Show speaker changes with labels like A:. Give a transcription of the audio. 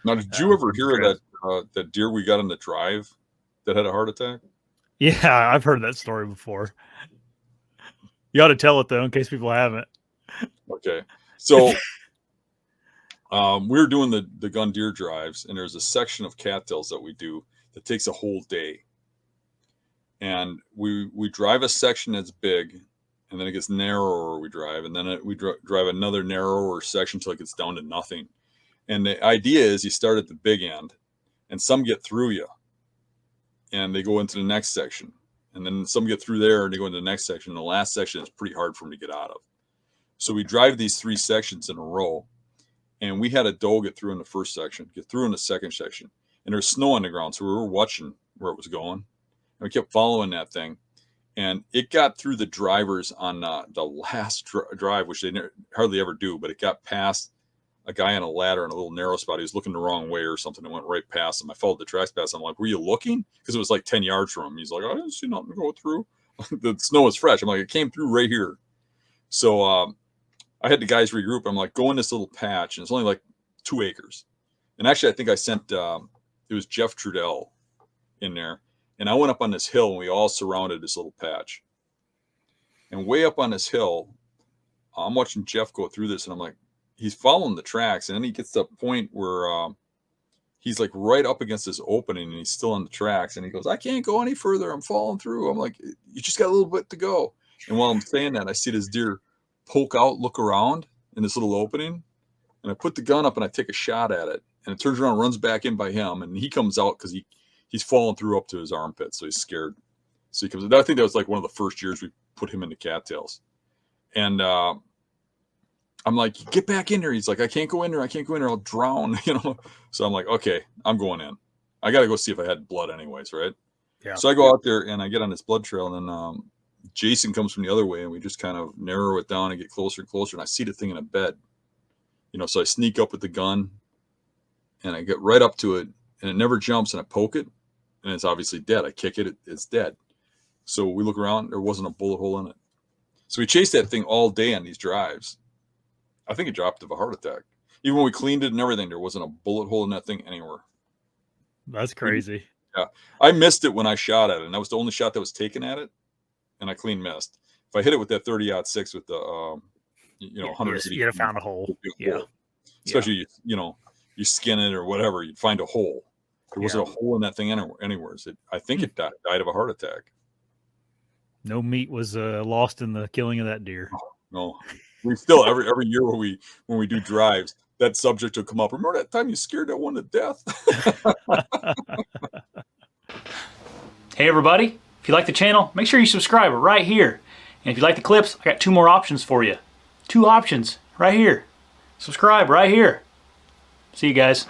A: Now, did you ever hear of
B: Good.
A: that deer we got on the drive that had a heart attack?
B: Yeah, I've heard that story before. You ought to tell it though, in case people haven't.
A: Okay, so we were doing the gun deer drives, and there's a section of cattails that we do that takes a whole day, and we drive a section that's big, and then it gets narrower. We drive, and then we drive another narrower section until it gets down to nothing. And the idea is you start at the big end, and some get through you, and they go into the next section, and then some get through there, and they go into the next section. And the last section is pretty hard for them to get out of. So we drive these three sections in a row, and we had a doe get through in the first section, get through in the second section, and there's snow on the ground, so we were watching where it was going, and we kept following that thing, and it got through the drivers on the last drive, which they hardly ever do, but it got past a guy on a ladder in a little narrow spot. He was looking the wrong way or something. It went right past him. I followed the tracks past him. I'm like, were you looking? Because it was like 10 yards from him. He's like, I didn't see nothing go through. The snow was fresh. I'm like, it came through right here. So I had the guys regroup. I'm like, go in this little patch, and it's only like 2 acres. And actually, I think I sent it was Jeff Trudell in there, and I went up on this hill, and we all surrounded this little patch. And way up on this hill, I'm watching Jeff go through this, and I'm like, he's following the tracks, and then he gets to a point where he's like right up against this opening, and he's still on the tracks, and he goes, I can't go any further. I'm falling through. I'm like, you just got a little bit to go. And while I'm saying that, I see this deer poke out, look around in this little opening, and I put the gun up and I take a shot at it, and it turns around, runs back in by him, and he comes out because he's fallen through up to his armpit, so he's scared. So he comes. I think that was like one of the first years we put him into cattails, and I'm like, get back in there. He's like, I can't go in there. I can't go in there. I'll drown. So I'm like, okay, I'm going in. I got to go see if I had blood, anyways, right?
B: Yeah.
A: So I go out there and I get on this blood trail, and then Jason comes from the other way, and we just kind of narrow it down and get closer and closer. And I see the thing in a bed, so I sneak up with the gun, and I get right up to it, and it never jumps, and I poke it, and it's obviously dead. I kick it, it's dead. So we look around, there wasn't a bullet hole in it. So we chased that thing all day on these drives. I think it dropped of a heart attack. Even when we cleaned it and everything, there wasn't a bullet hole in that thing anywhere.
B: That's crazy.
A: Yeah. I missed it when I shot at it, and that was the only shot that was taken at it, and I clean missed. If I hit it with that 30-06 with the 180,
B: you'd have found a hole. Yeah.
A: Especially you skin it or whatever, you'd find a hole. There wasn't a hole in that thing anywhere. I think it died of a heart attack.
B: No meat was lost in the killing of that deer.
A: No. We still every year when we do drives, that subject will come up. Remember that time you scared that one to death?
C: Hey everybody, if you like the channel, make sure you subscribe right here. And if you like the clips, I got 2 more options for you. 2 options right here. Subscribe right here. See you guys.